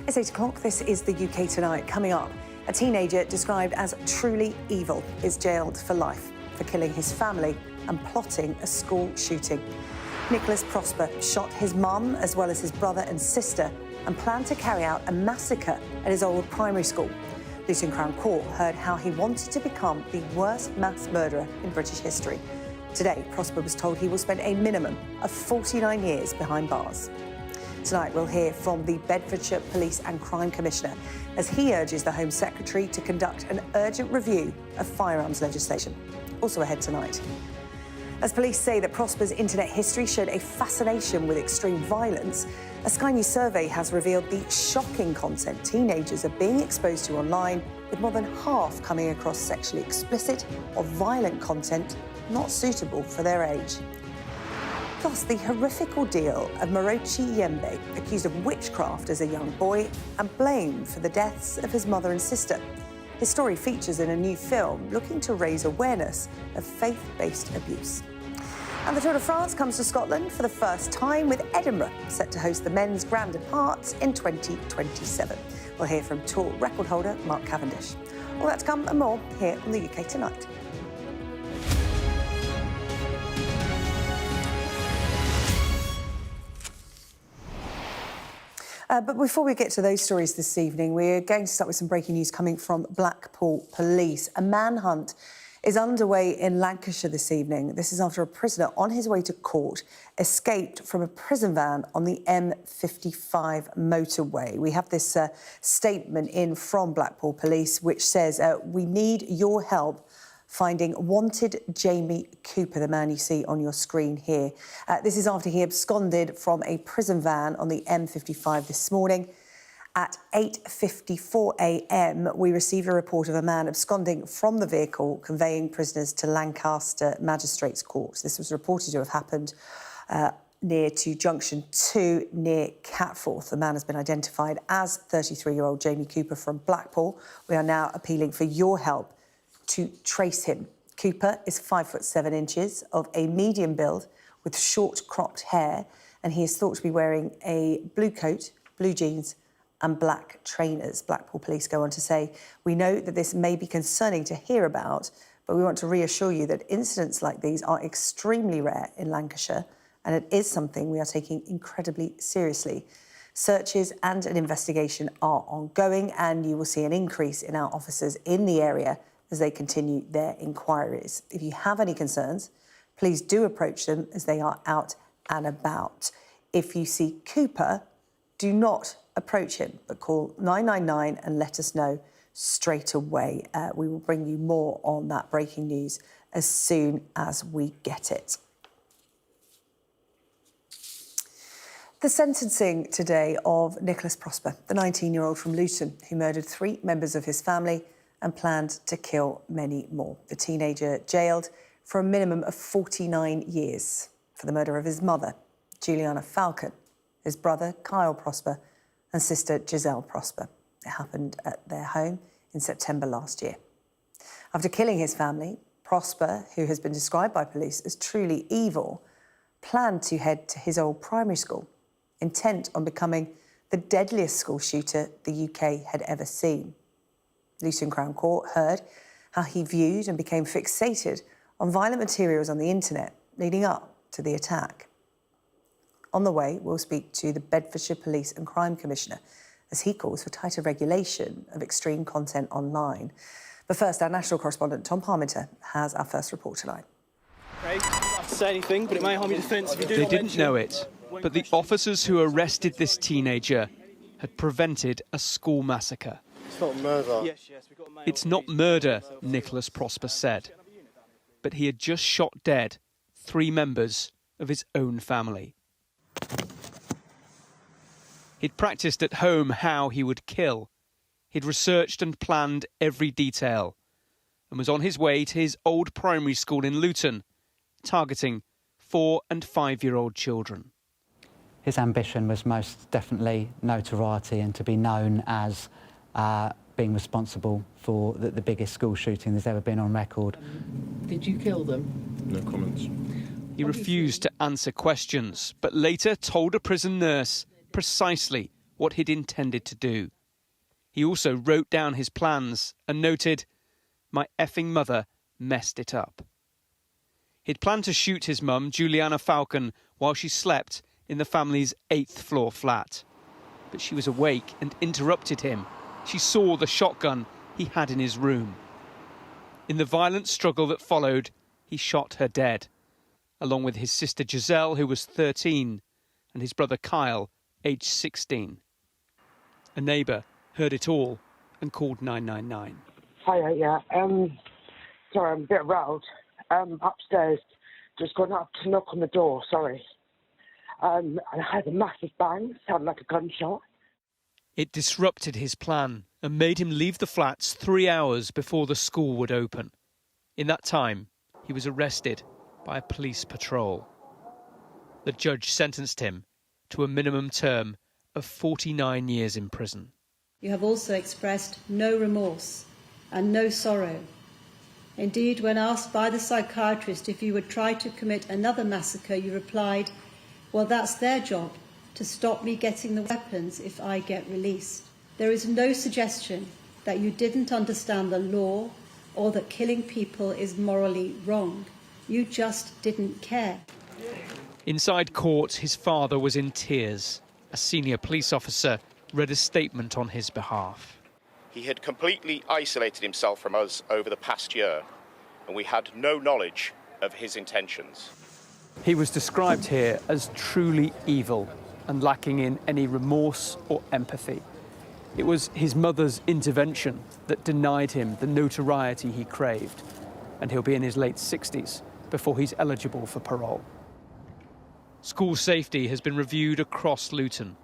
It's 8 o'clock. This is the UK Tonight. Coming up, a teenager described as truly evil is jailed for life for killing his family and plotting a school shooting. Nicholas Prosper shot his mum as well as his brother and sister and planned to carry out a massacre at his old primary school. Luton Crown Court heard how he wanted to become the worst mass murderer in British history. Today, Prosper was told he will spend a minimum of 49 years behind bars. Tonight, we'll hear from the Bedfordshire Police and Crime Commissioner as he urges the Home Secretary to conduct an urgent review of firearms legislation. Also ahead tonight. As police say that Prosper's internet history showed a fascination with extreme violence, a Sky News survey has revealed the shocking content teenagers are being exposed to online, with more than half coming across sexually explicit or violent content not suitable for their age. Plus, the horrific ordeal of Morochi Yembe, accused of witchcraft as a young boy and blamed for the deaths of his mother and sister. His story features in a new film looking to raise awareness of faith-based abuse. And the Tour de France comes to Scotland for the first time, with Edinburgh set to host the men's Grand Depart in 2027. We'll hear from Tour record holder Mark Cavendish. All that to come and more here on the UK Tonight. But before we get to those stories this evening, we're going to start with some breaking news coming from Blackpool Police. A manhunt is underway in Lancashire this evening. This is after a prisoner on his way to court escaped from a prison van on the M55 motorway. We have this statement in from Blackpool Police, which says, we need your help finding wanted Jamie Cooper, the man you see on your screen here. This is after he absconded from a prison van on the M55 this morning. At 8:54 a.m, we received a report of a man absconding from the vehicle conveying prisoners to Lancaster Magistrates Court. This was reported to have happened near to Junction 2 near Catforth. The man has been identified as 33-year-old Jamie Cooper from Blackpool. We are now appealing for your help to trace him. Cooper is 5'7", of a medium build with short cropped hair, and he is thought to be wearing a blue coat, blue jeans and black trainers. Blackpool Police go on to say, we know that this may be concerning to hear about, but we want to reassure you that incidents like these are extremely rare in Lancashire, and it is something we are taking incredibly seriously. Searches and an investigation are ongoing, and you will see an increase in our officers in the area as they continue their inquiries. If you have any concerns, please do approach them as they are out and about. If you see Cooper, do not approach him, but call 999 and let us know straight away. We will bring you more on that breaking news as soon as we get it. The sentencing today of Nicholas Prosper, the 19-year-old from Luton, who murdered 3 members of his family and planned to kill many more. The teenager jailed for a minimum of 49 years for the murder of his mother, Juliana Falcon, his brother, Kyle Prosper, and sister, Giselle Prosper. It happened at their home in September last year. After killing his family, Prosper, who has been described by police as truly evil, planned to head to his old primary school, intent on becoming the deadliest school shooter the UK had ever seen. Luton Crown Court heard how he viewed and became fixated on violent materials on the internet leading up to the attack. On the way, we'll speak to the Bedfordshire Police and Crime Commissioner as he calls for tighter regulation of extreme content online. But first, our national correspondent Tom Parminter has our first report tonight. Okay, you don't have to say anything, but it may harm your defence if you do. They didn't know it, but the officers who arrested this teenager had prevented a school massacre. It's not murder. Yes, we've got a male. It's not murder, Nicholas Prosper said. But he had just shot dead 3 members of his own family. He'd practiced at home how he would kill. He'd researched and planned every detail and was on his way to his old primary school in Luton, targeting 4- and 5-year-old children. His ambition was most definitely notoriety and to be known as being responsible for the biggest school shooting there's ever been on record. Did you kill them? No comments. He refused to answer questions, but later told a prison nurse precisely what he'd intended to do. He also wrote down his plans and noted, "My effing mother messed it up." He'd planned to shoot his mum, Juliana Falcon, while she slept in the family's 8th floor flat. But she was awake and interrupted him. She saw the shotgun he had in his room. In the violent struggle that followed, he shot her dead, along with his sister Giselle, who was 13, and his brother Kyle, aged 16. A neighbour heard it all and called 999. Hiya, yeah. Sorry, I'm a bit rattled. Upstairs, just gone up to knock on the door, sorry. And I heard a massive bang, sounded like a gunshot. It disrupted his plan and made him leave the flats 3 hours before the school would open. In that time, he was arrested by a police patrol. The judge sentenced him to a minimum term of 49 years in prison. You have also expressed no remorse and no sorrow. Indeed, when asked by the psychiatrist if you would try to commit another massacre, you replied, "Well, that's their job, to stop me getting the weapons if I get released." There is no suggestion that you didn't understand the law or that killing people is morally wrong. You just didn't care. Inside court, his father was in tears. A senior police officer read a statement on his behalf. He had completely isolated himself from us over the past year, and we had no knowledge of his intentions. He was described here as truly evil and lacking in any remorse or empathy. It was his mother's intervention that denied him the notoriety he craved, and he'll be in his late 60s before he's eligible for parole. School safety has been reviewed across Luton.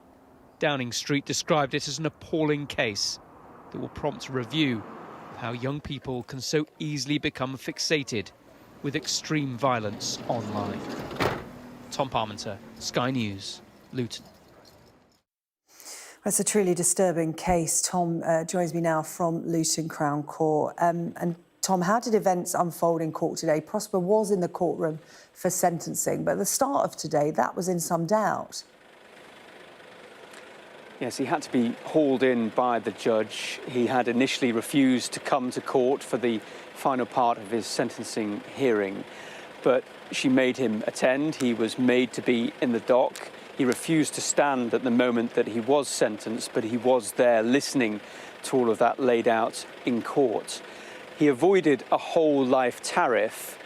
Downing Street described it as an appalling case that will prompt a review of how young people can so easily become fixated with extreme violence online. Tom Parmenter, Sky News, Luton. That's a truly disturbing case. Tom joins me now from Luton Crown Court. And Tom, how did events unfold in court today? Prosper was in the courtroom for sentencing, but at the start of today, that was in some doubt. Yes, he had to be hauled in by the judge. He had initially refused to come to court for the final part of his sentencing hearing, but she made him attend. He was made to be in the dock. He refused to stand at the moment that he was sentenced, but he was there listening to all of that laid out in court. He avoided a whole life tariff,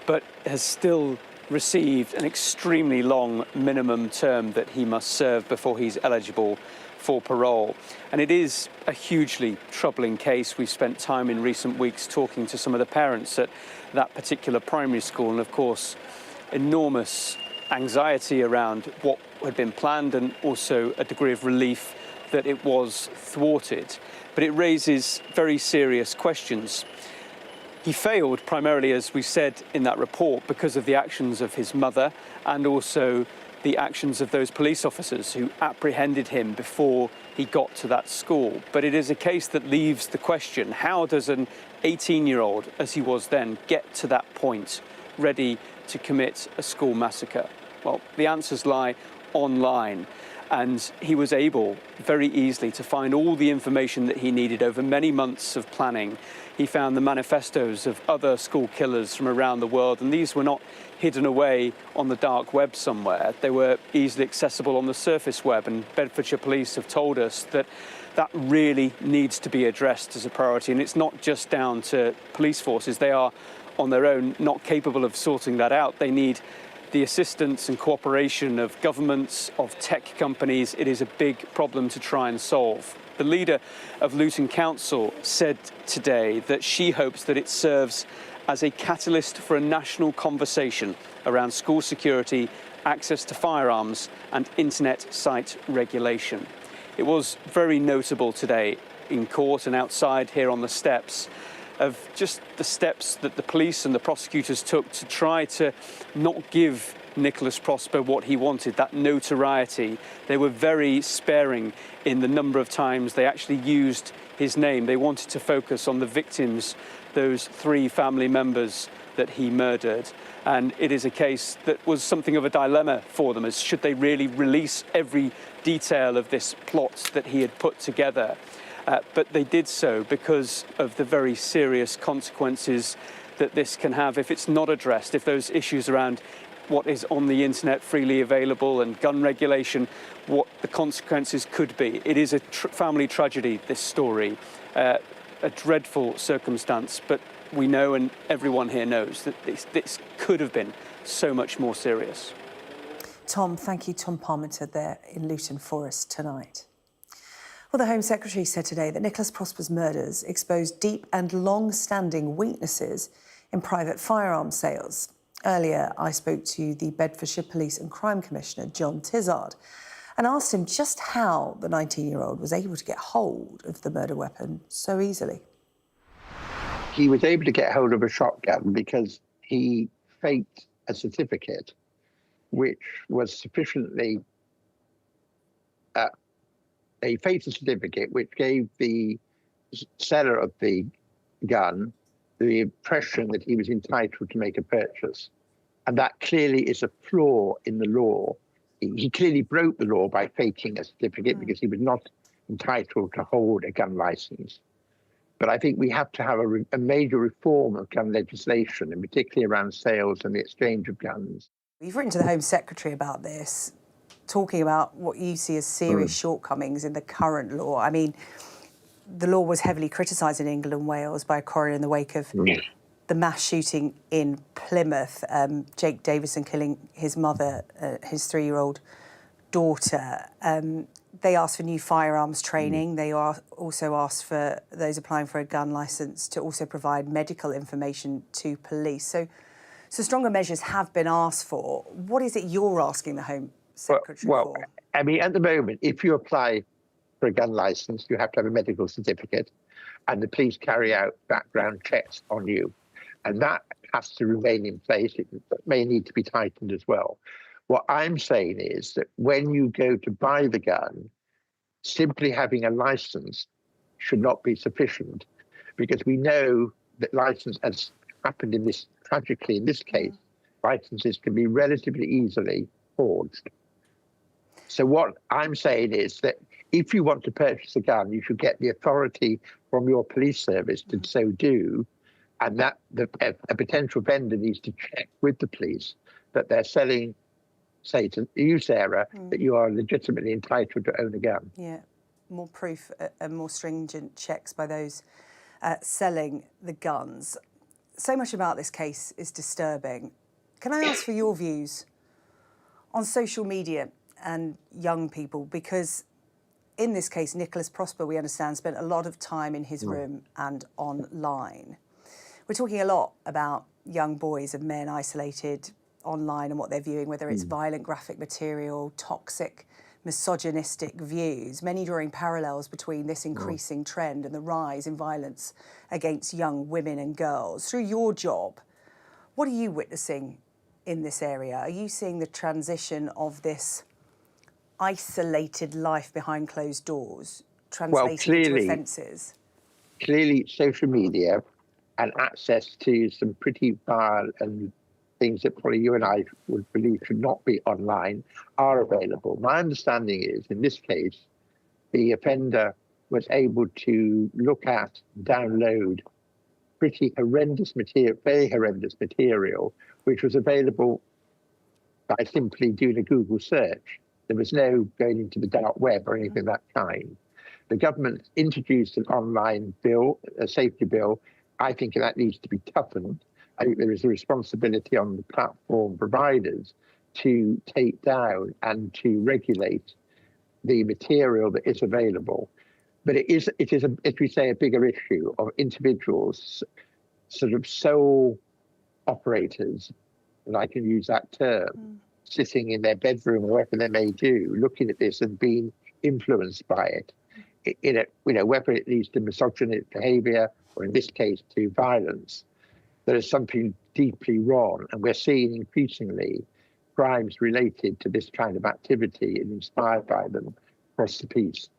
but has still received an extremely long minimum term that he must serve before he's eligible for parole. And it is a hugely troubling case. We've spent time in recent weeks talking to some of the parents at that particular primary school, and of course, enormous anxiety around what had been planned and also a degree of relief that it was thwarted. But it raises very serious questions. He failed primarily, as we said in that report, because of the actions of his mother and also the actions of those police officers who apprehended him before he got to that school. But it is a case that leaves the question, how does an 18-year-old, as he was then, get to that point, ready to commit a school massacre? Well, the answers lie online. And he was able very easily to find all the information that he needed over many months of planning. He found the manifestos of other school killers from around the world, and these were not hidden away on the dark web somewhere. They were easily accessible on the surface web, and Bedfordshire Police have told us that that really needs to be addressed as a priority. And it's not just down to police forces. They are on their own not capable of sorting that out. They need the assistance and cooperation of governments, of tech companies. It is a big problem to try and solve. The leader of Luton Council said today that she hopes that it serves as a catalyst for a national conversation around school security, access to firearms and internet site regulation. It was very notable today in court and outside here on the steps of just the steps that the police and the prosecutors took to try to not give Nicholas Prosper what he wanted, that notoriety. They were very sparing in the number of times they actually used his name. They wanted to focus on the victims, those 3 family members that he murdered. And it is a case that was something of a dilemma for them, as should they really release every detail of this plot that he had put together. But they did so because of the very serious consequences that this can have if it's not addressed, if those issues around what is on the internet freely available and gun regulation, what the consequences could be. It is a family tragedy, this story, a dreadful circumstance, but we know, and everyone here knows, that this could have been so much more serious. Tom, thank you. Tom Parmenter there in Luton for us tonight. Well, the Home Secretary said today that Nicholas Prosper's murders exposed deep and long-standing weaknesses in private firearms sales. Earlier, I spoke to the Bedfordshire Police and Crime Commissioner, John Tizard, and asked him just how the 19-year-old was able to get hold of the murder weapon so easily. He was able to get hold of a shotgun because he faked a certificate which was sufficiently... he faked a certificate which gave the seller of the gun the impression that he was entitled to make a purchase. And that clearly is a flaw in the law. He clearly broke the law by faking a certificate because he was not entitled to hold a gun license. But I think we have to have a major reform of gun legislation, and particularly around sales and the exchange of guns. You've written to the Home Secretary about this, talking about what you see as serious shortcomings in the current law. I mean, the law was heavily criticised in England and Wales by a coroner in the wake of the mass shooting in Plymouth, Jake Davison killing his mother, his 3-year-old daughter. They asked for new firearms training. They also asked for those applying for a gun licence to also provide medical information to police. So stronger measures have been asked for. What is it you're asking the Home Secretary for? I mean, at the moment, if you apply for a gun licence, you have to have a medical certificate, and the police carry out background checks on you. And that has to remain in place. It may need to be tightened as well. What I'm saying is that when you go to buy the gun, simply having a licence should not be sufficient, because we know that licence, as happened tragically in this case, licences can be relatively easily forged. So what I'm saying is that if you want to purchase a gun, you should get the authority from your police service to so do, and that a potential vendor needs to check with the police that they're selling, say to you, Sarah, that you are legitimately entitled to own a gun. Yeah, more proof and more stringent checks by those selling the guns. So much about this case is disturbing. Can I ask for your views on social media and young people? Because in this case, Nicholas Prosper, we understand, spent a lot of time in his room and online. We're talking a lot about young boys and men isolated online and what they're viewing, whether it's violent graphic material, toxic, misogynistic views, many drawing parallels between this increasing trend and the rise in violence against young women and girls. Through your job, what are you witnessing in this area? Are you seeing the transition of this isolated life behind closed doors translating into offences? Clearly, social media and access to some pretty vile and things that probably you and I would believe should not be online are available. My understanding is, in this case, the offender was able to look at, download pretty horrendous material, very horrendous material, which was available by simply doing a Google search. There was no going into the dark web or anything of that kind. The government introduced an online bill, a safety bill. I think that needs to be toughened. I think there is a responsibility on the platform providers to take down and to regulate the material that is available. But it is, if we say, a bigger issue of individuals, sort of sole operators, and I can use that term, sitting in their bedroom or wherever they may do, looking at this and being influenced by it. Whether it leads to misogynist behaviour or, in this case, to violence, there is something deeply wrong, and we're seeing increasingly crimes related to this kind of activity and inspired by them across the piece.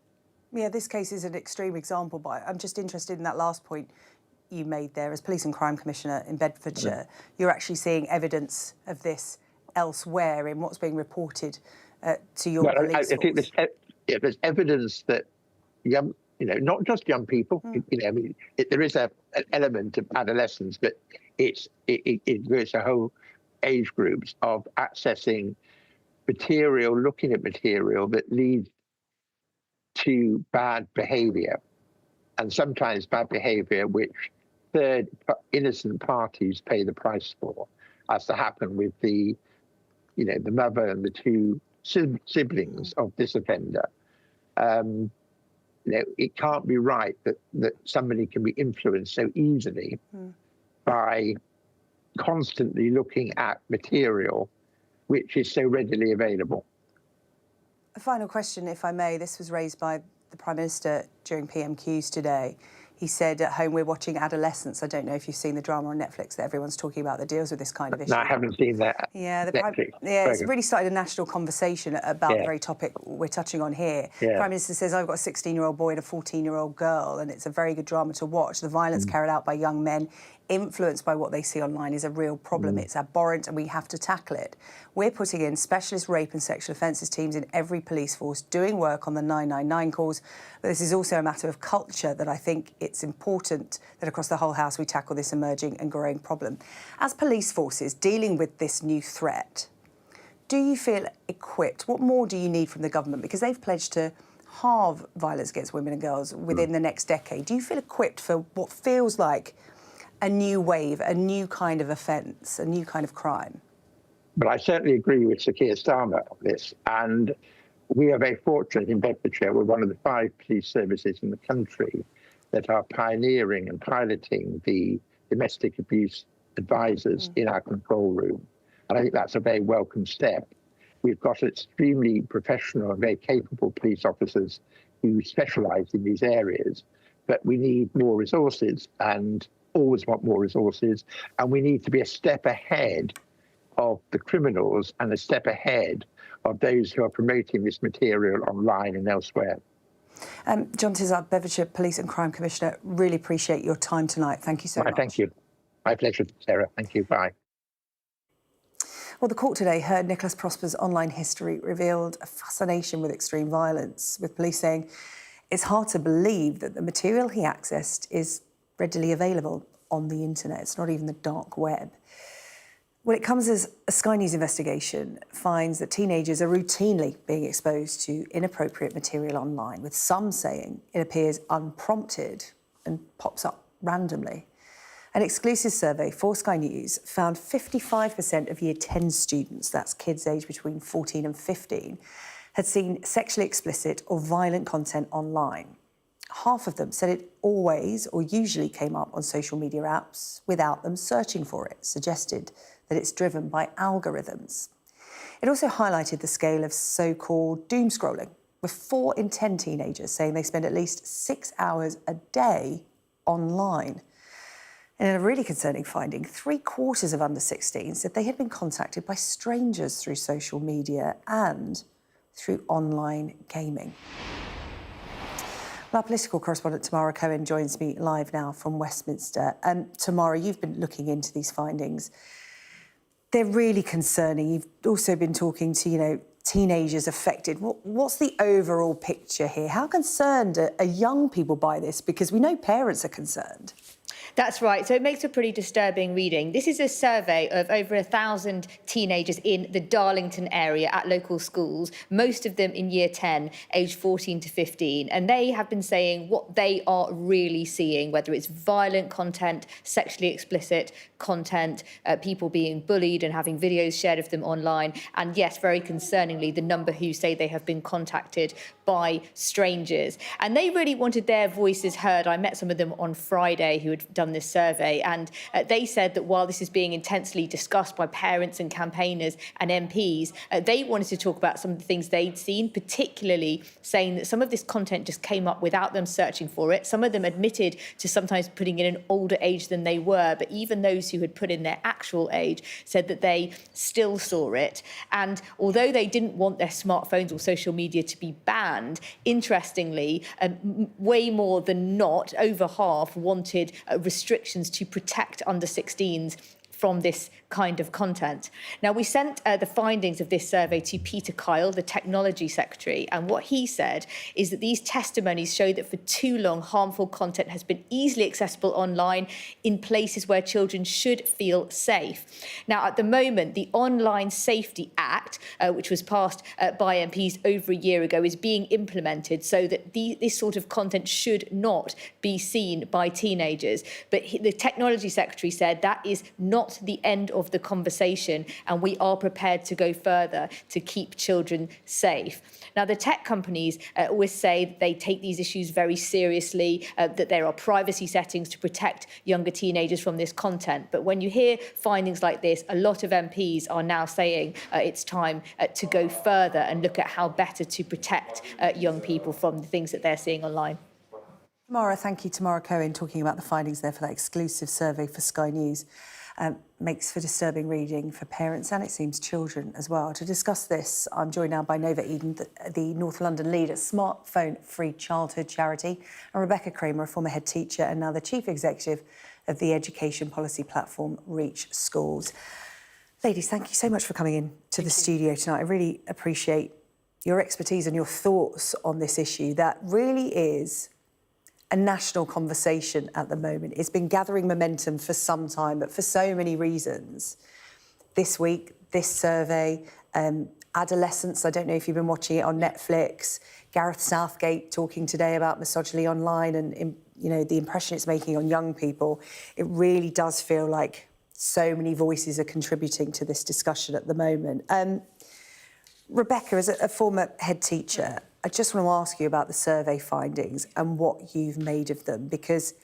Yeah, this case is an extreme example, but I'm just interested in that last point. you made there as Police and Crime Commissioner in Bedfordshire. You're actually seeing evidence of this elsewhere in what's being reported to your police I think force. there's evidence that young, not just young people. There is an element of adolescence, but it's a whole age groups of accessing material, looking at material that leads to bad behaviour, and sometimes bad behaviour which third innocent parties pay the price for, as to happen with the mother and the two siblings of this offender. It can't be right that somebody can be influenced so easily by constantly looking at material which is so readily available. A final question, if I may. This was raised by the Prime Minister during PMQs today. He said, at home, we're watching Adolescence. I don't know if you've seen the drama on Netflix that everyone's talking about that deals with this kind of issue. No, I haven't seen that. Yeah, Netflix. It's really started a national conversation about the very topic we're touching on here. The Yeah. Prime Minister says, I've got a 16-year-old boy and a 14-year-old girl, and it's a very good drama to watch. The violence carried out by young men influenced by what they see online is a real problem. It's abhorrent and we have to tackle it. We're putting in specialist rape and sexual offences teams in every police force doing work on the 999 calls. But this is also a matter of culture that I think it's important that across the whole house we tackle this emerging and growing problem. As police forces dealing with this new threat, do you feel equipped? What more do you need from the government? Because they've pledged to halve violence against women and girls within the next decade. Do you feel equipped for what feels like a new wave, a new kind of offence, a new kind of crime? But I certainly agree with Sir Keir Starmer on this. And we are very fortunate in Bedfordshire. We're one of the 5 police services in the country that are pioneering and piloting the domestic abuse advisors in our control room. And I think that's a very welcome step. We've got extremely professional and very capable police officers who specialise in these areas, but we need more resources and always want more resources. And we need to be a step ahead of the criminals and a step ahead of those who are promoting this material online and elsewhere. John Tizard, Bedfordshire Police and Crime Commissioner, really appreciate your time tonight. Thank you so much. Thank you. My pleasure, Sarah. Thank you. Bye. Well, the court today heard Nicholas Prosper's online history revealed a fascination with extreme violence, with police saying it's hard to believe that the material he accessed is readily available on the internet. It's not even the dark web. Well, it comes as a Sky News investigation finds that teenagers are routinely being exposed to inappropriate material online, with some saying it appears unprompted and pops up randomly. An exclusive survey for Sky News found 55% of Year 10 students, that's kids aged between 14 and 15, had seen sexually explicit or violent content online. Half of them said it always or usually came up on social media apps without them searching for it, suggested that it's driven by algorithms. It also highlighted the scale of so-called doom scrolling, with 4 in 10 teenagers saying they spend at least 6 hours a day online. And in a really concerning finding, 3/4 of under 16 said they had been contacted by strangers through social media and through online gaming. Our political correspondent Tamara Cohen joins me live now from Westminster. Tamara, you've been looking into these findings. They're really concerning. You've also been talking to, teenagers affected. What's the overall picture here? How concerned are young people by this? Because we know parents are concerned. That's right. So it makes a pretty disturbing reading. This is a survey of over 1,000 teenagers in the Darlington area at local schools, most of them in Year 10, aged 14 to 15. And they have been saying what they are really seeing, whether it's violent content, sexually explicit content, people being bullied and having videos shared of them online. And yes, very concerningly, the number who say they have been contacted by strangers. And they really wanted their voices heard. I met some of them on Friday who had done this survey, and they said that while this is being intensely discussed by parents and campaigners and MPs, they wanted to talk about some of the things they'd seen, particularly saying that some of this content just came up without them searching for it. Some of them admitted to sometimes putting in an older age than they were, but even those who had put in their actual age said that they still saw it. And although they didn't want their smartphones or social media to be banned, interestingly, way more than not, over half wanted restrictions to protect under 16s from this kind of content. Now, we sent the findings of this survey to Peter Kyle, the Technology Secretary, and what he said is that these testimonies show that for too long, harmful content has been easily accessible online in places where children should feel safe. Now, at the moment, the Online Safety Act, which was passed by MPs over a year ago, is being implemented so that this sort of content should not be seen by teenagers. But the Technology Secretary said that is not the end of the conversation, and we are prepared to go further to keep children safe. Now, the tech companies always say that they take these issues very seriously, that there are privacy settings to protect younger teenagers from this content. But when you hear findings like this, a lot of MPs are now saying it's time to go further and look at how better to protect young people from the things that they're seeing online. Tamara, thank you. Tamara Cohen talking about the findings there for that exclusive survey for Sky News. Makes for disturbing reading for parents and, it seems, children as well. To discuss this, I'm joined now by Nova Eden, the North London lead at Smartphone Free Childhood Charity, and Rebecca Kramer, a former head teacher and now the chief executive of the education policy platform Reach Schools. Ladies, thank you so much for coming in to the studio tonight. I really appreciate your expertise and your thoughts on this issue that really is a national conversation at the moment. It's been gathering momentum for some time, but for so many reasons. This week, this survey, adolescents, I don't know if you've been watching it on Netflix, Gareth Southgate talking today about misogyny online and, you know, the impression it's making on young people. It really does feel like so many voices are contributing to this discussion at the moment. Rebecca, as a former head teacher, I just want to ask you about the survey findings and what you've made of them, because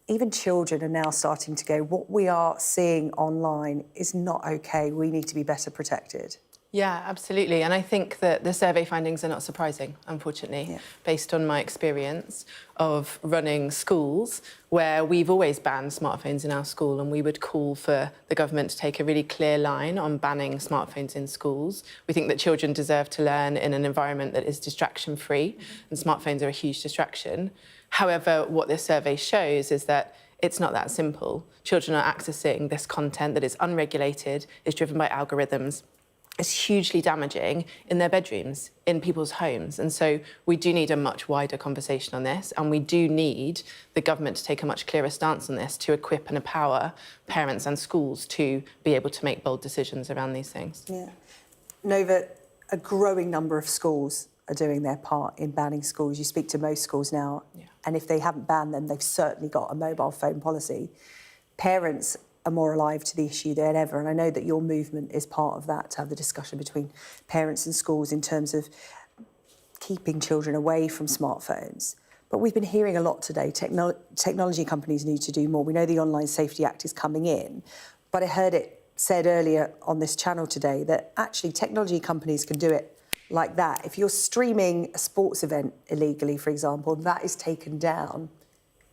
even children are now starting to go, what we are seeing online is not OK. We need to be better protected. Yeah, absolutely. And I think that the survey findings are not surprising, unfortunately, based on my experience of running schools where we've always banned smartphones in our school, and we would call for the government to take a really clear line on banning smartphones in schools. We think that children deserve to learn in an environment that is distraction-free, and smartphones are a huge distraction. However, what this survey shows is that it's not that simple. Children are accessing this content that is unregulated, is driven by algorithms, is hugely damaging in their bedrooms, in people's homes. And so we do need a much wider conversation on this, and we do need the government to take a much clearer stance on this to equip and empower parents and schools to be able to make bold decisions around these things. Yeah. Nova, a growing number of schools are doing their part in banning schools. You speak to most schools now, and if they haven't banned them, they've certainly got a mobile phone policy. Parents are more alive to the issue than ever, and I know that your movement is part of that, to have the discussion between parents and schools in terms of keeping children away from smartphones. But we've been hearing a lot today. Technology companies need to do more. We know the Online Safety Act is coming in, but I heard it said earlier on this channel today that actually technology companies can do it like that. If you're streaming a sports event illegally, for example, that is taken down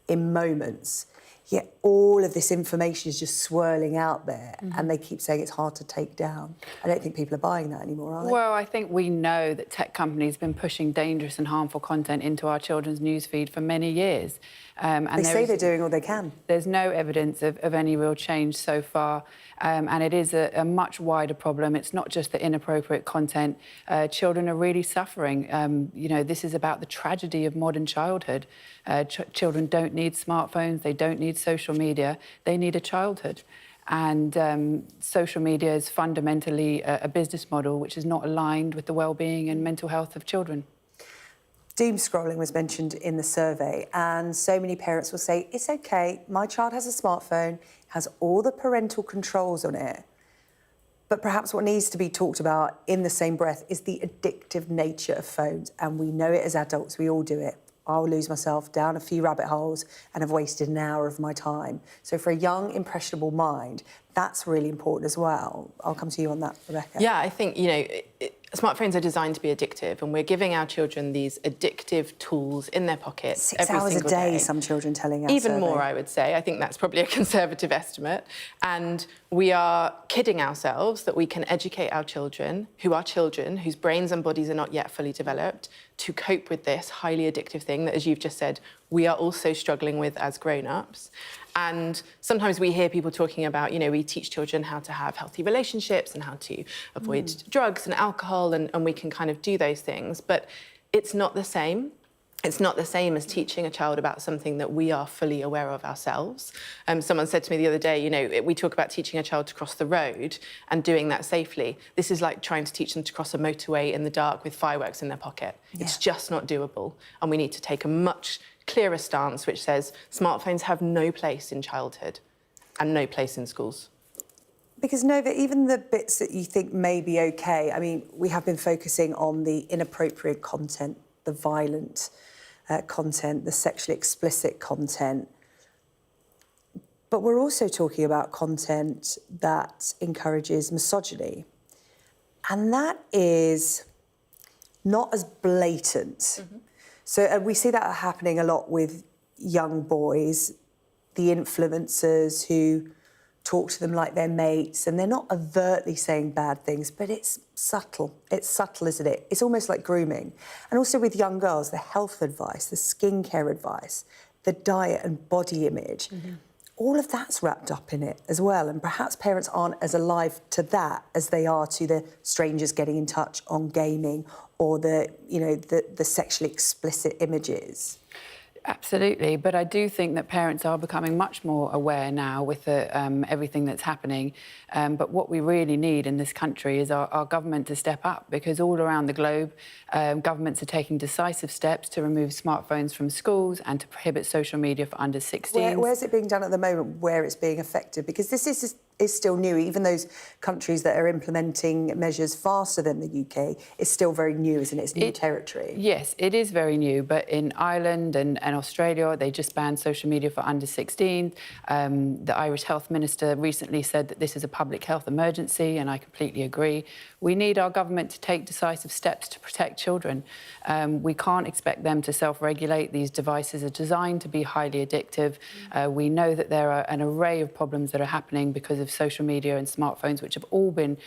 in moments. Yet all of this information is just swirling out there, and they keep saying it's hard to take down. I don't think people are buying that anymore, are they? Well, I think we know that tech companies have been pushing dangerous and harmful content into our children's newsfeed for many years. And they say they're doing all they can. There's no evidence of any real change so far, and it is a much wider problem. It's not just the inappropriate content. Children are really suffering. You know, this is about the tragedy of modern childhood. Children don't need smartphones, they don't need social media, they need a childhood. And social media is fundamentally a business model which is not aligned with the well-being and mental health of children. Doom scrolling was mentioned in the survey, and so many parents will say, it's OK, my child has a smartphone, has all the parental controls on it. But perhaps what needs to be talked about in the same breath is the addictive nature of phones. And we know it as adults, we all do it. I'll lose myself down a few rabbit holes and have wasted an hour of my time. So for a young, impressionable mind, that's really important as well. I'll come to you on that, Rebecca. Yeah, I think, you know, smartphones are designed to be addictive, and we're giving our children these addictive tools in their pockets 6 every hours single a day, day. some children telling us. Even more, I would say. I think that's probably a conservative estimate. And we are kidding ourselves that we can educate our children, whose brains and bodies are not yet fully developed, to cope with this highly addictive thing that, as you've just said, we are also struggling with as grown-ups. And sometimes we hear people talking about, you know, we teach children how to have healthy relationships and how to avoid drugs and alcohol, and we can kind of do those things. But it's not the same. It's not the same as teaching a child about something that we are fully aware of ourselves. Someone said to me the other day, you know, we talk about teaching a child to cross the road and doing that safely. This is like trying to teach them to cross a motorway in the dark with fireworks in their pocket. Yeah. It's just not doable. And we need to take a much clearer stance which says smartphones have no place in childhood and no place in schools. Because, Nova, even the bits that you think may be OK, I mean, we have been focusing on the inappropriate content, the violent content, the sexually explicit content. But we're also talking about content that encourages misogyny. And that is not as blatant. So we see that happening a lot with young boys, the influencers who talk to them like they're mates, and they're not overtly saying bad things, but it's subtle. It's subtle, isn't it? It's almost like grooming. And also with young girls, the health advice, the skincare advice, the diet and body image, all of that's wrapped up in it as well. And perhaps parents aren't as alive to that as they are to the strangers getting in touch on gaming or the, you know, the sexually explicit images. Absolutely, but I do think that parents are becoming much more aware now with the, everything that's happening. But what we really need in this country is our government to step up, because all around the globe, governments are taking decisive steps to remove smartphones from schools and to prohibit social media for under 16s. Where's it being done at the moment, where it's being effective? Because this is still new. Even those countries that are implementing measures faster than the UK, it's still very new, isn't it? It's new territory. Yes, it is very new, but in Ireland and Australia, they just banned social media for under 16. The Irish Health Minister recently said that this is a public health emergency, and I completely agree. We need our government to take decisive steps to protect children. We can't expect them to self-regulate. These devices are designed to be highly addictive. We know that there are an array of problems that are happening because of social media and smartphones, which have all been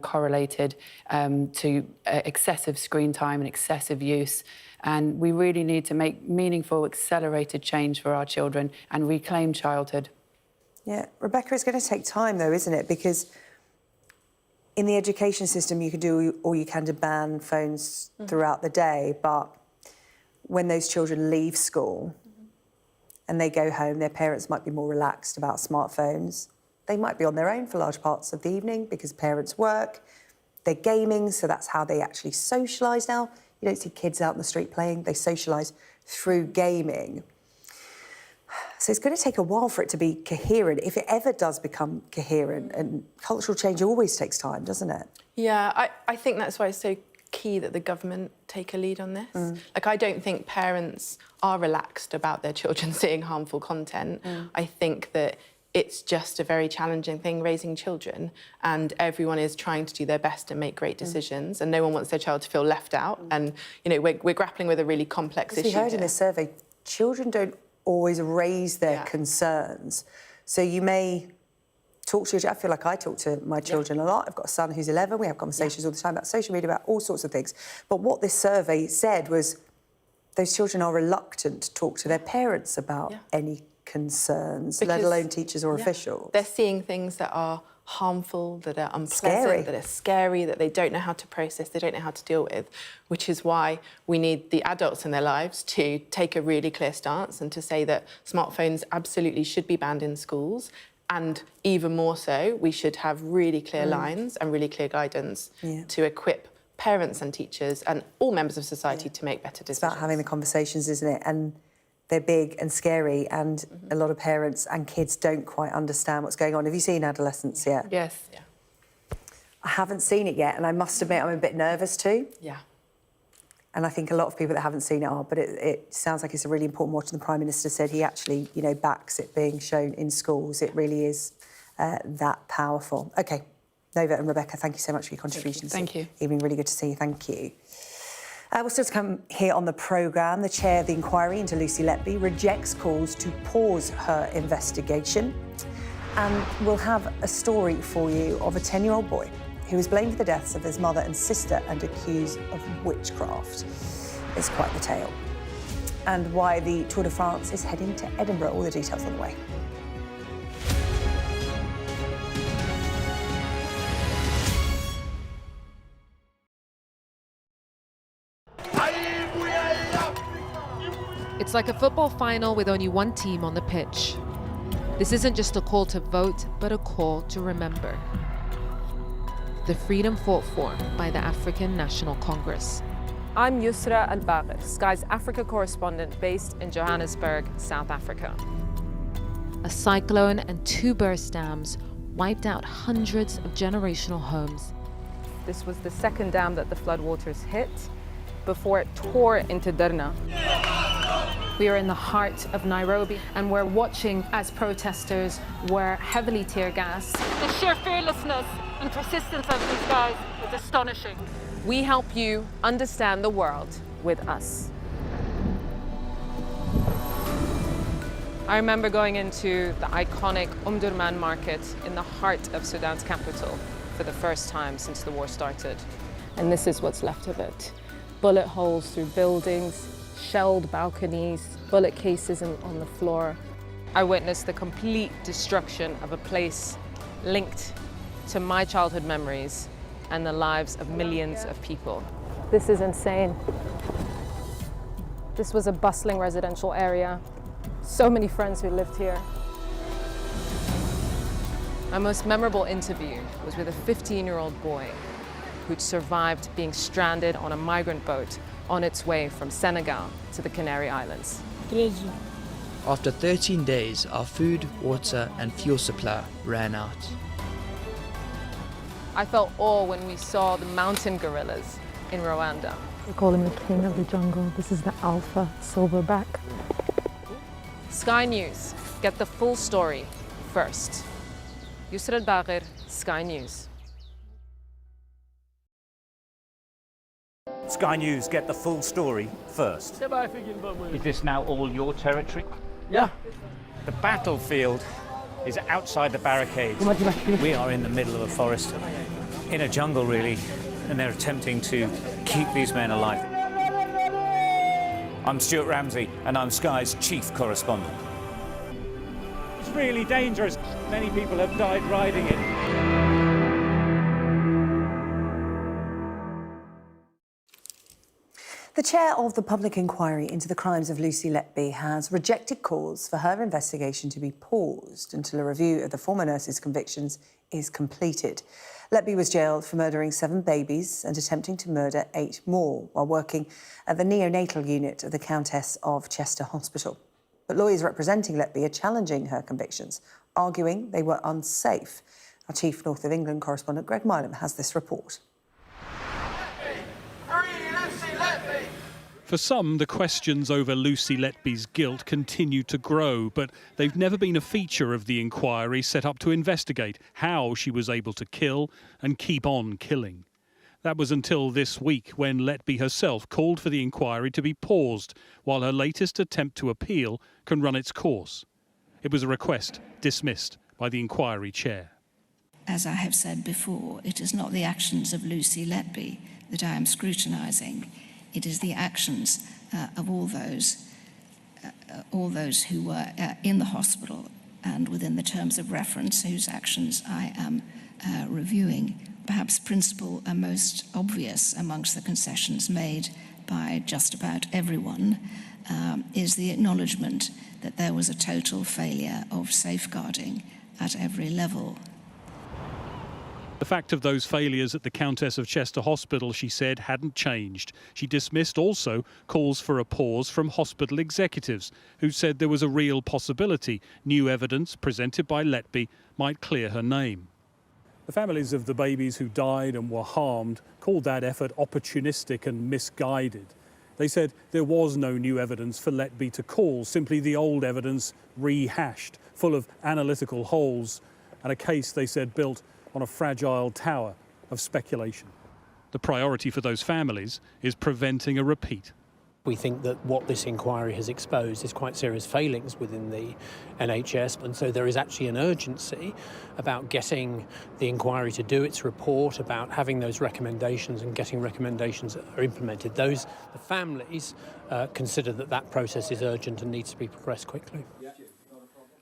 correlated to excessive screen time and excessive use. And we really need to make meaningful, accelerated change for our children and reclaim childhood. Yeah, Rebecca, it's going to take time, though, isn't it? Because in the education system, you can do all you can to ban phones throughout the day, but when those children leave school and they go home, their parents might be more relaxed about smartphones. They might be on their own for large parts of the evening because parents work. They're gaming, so that's how they actually socialise now. You don't see kids out in the street playing. They socialise through gaming. So it's going to take a while for it to be coherent, if it ever does become coherent. And cultural change always takes time, doesn't it? Yeah, I think that's why it's so key that the government take a lead on this. Like, I don't think parents are relaxed about their children seeing harmful content. I think that it's just a very challenging thing, raising children, and everyone is trying to do their best and make great decisions, and no one wants their child to feel left out. And, you know, we're grappling with a really complex issue. As we heard in this survey, children don't always raise their concerns. So you may talk to your... I feel like I talk to my children a lot. I've got a son who's 11. We have conversations all the time about social media, about all sorts of things. But what this survey said was those children are reluctant to talk to their parents about any concerns, let alone teachers or officials. They're seeing things that are harmful, that are unpleasant, that are scary, that they don't know how to process, they don't know how to deal with, which is why we need the adults in their lives to take a really clear stance and to say that smartphones absolutely should be banned in schools, and even more so, we should have really clear lines and really clear guidance to equip parents and teachers and all members of society to make better decisions. It's about having the conversations, isn't it? And they're big and scary, and a lot of parents and kids don't quite understand what's going on. Have you seen Adolescence yet? Yes. Yeah. I haven't seen it yet, and I must admit I'm a bit nervous too. Yeah. And I think a lot of people that haven't seen it are, but it sounds like it's a really important watch. And the Prime Minister said he actually, you know, backs it being shown in schools. It really is that powerful. OK, Nova and Rebecca, thank you so much for your contributions. Thank you. Evening, really good to see you. Thank you. We're still to come here on the programme. The chair of the inquiry into Lucy Letby rejects calls to pause her investigation. And we'll have a story for you of a 10-year-old boy who was blamed for the deaths of his mother and sister and accused of witchcraft. is quite the tale. And why the Tour de France is heading to Edinburgh. All the details on the way. It's like a football final with only one team on the pitch. This isn't just a call to vote, but a call to remember. The freedom fought for by the African National Congress. I'm Yusra Al-Bagher, Sky's Africa correspondent based in Johannesburg, South Africa. A cyclone and 2 burst dams wiped out hundreds of generational homes. This was the second dam that the floodwaters hit before it tore into Derna. We are in the heart of Nairobi, and we're watching as protesters were heavily tear gassed. The sheer fearlessness and persistence of these guys is astonishing. We help you understand the world with us. I remember going into the iconic Omdurman market in the heart of Sudan's capital for the first time since the war started. And this is what's left of it. Bullet holes through buildings, shelled balconies, bullet cases on the floor. I witnessed the complete destruction of a place linked to my childhood memories and the lives of millions of people. This is insane. This was a bustling residential area. So many friends who lived here. My most memorable interview was with a 15-year-old boy who'd survived being stranded on a migrant boat on its way from Senegal to the Canary Islands. After 13 days, our food, water and fuel supply ran out. I felt awe when we saw the mountain gorillas in Rwanda. We call him the king of the jungle. This is the alpha silverback. Sky News. Get the full story first. Yusra Al-Bagher, Sky News. Sky News, get the full story first. Is this now all your territory? Yeah. The battlefield is outside the barricades. We are in the middle of a forest, in a jungle really, and they're attempting to keep these men alive. I'm Stuart Ramsey, and I'm Sky's chief correspondent. It's really dangerous. Many people have died riding it. The chair of the public inquiry into the crimes of Lucy Letby has rejected calls for her investigation to be paused until a review of the former nurse's convictions is completed. Letby was jailed for murdering 7 babies and attempting to murder 8 more while working at the neonatal unit of the Countess of Chester Hospital. But lawyers representing Letby are challenging her convictions, arguing they were unsafe. Our chief North of England correspondent Greg Milam has this report. For some, the questions over Lucy Letby's guilt continue to grow, but they've never been a feature of the inquiry set up to investigate how she was able to kill and keep on killing. That was until this week when Letby herself called for the inquiry to be paused while her latest attempt to appeal can run its course. It was a request dismissed by the inquiry chair. As I have said before, it is not the actions of Lucy Letby that I am scrutinising. It is the actions of all those who were in the hospital and within the terms of reference, whose actions I am reviewing. Perhaps principal and most obvious amongst the concessions made by just about everyone is the acknowledgement that there was a total failure of safeguarding at every level. The fact of those failures at the Countess of Chester Hospital, she said, hadn't changed. She dismissed also calls for a pause from hospital executives who said there was a real possibility new evidence presented by Letby might clear her name. The families of the babies who died and were harmed called that effort opportunistic and misguided. They said there was no new evidence for Letby to call, simply the old evidence rehashed, full of analytical holes, and a case, they said, built on a fragile tower of speculation. The priority for those families is preventing a repeat. We think that what this inquiry has exposed is quite serious failings within the NHS, and so there is actually an urgency about getting the inquiry to do its report, about having those recommendations and getting recommendations that are implemented. The families consider that process is urgent and needs to be progressed quickly.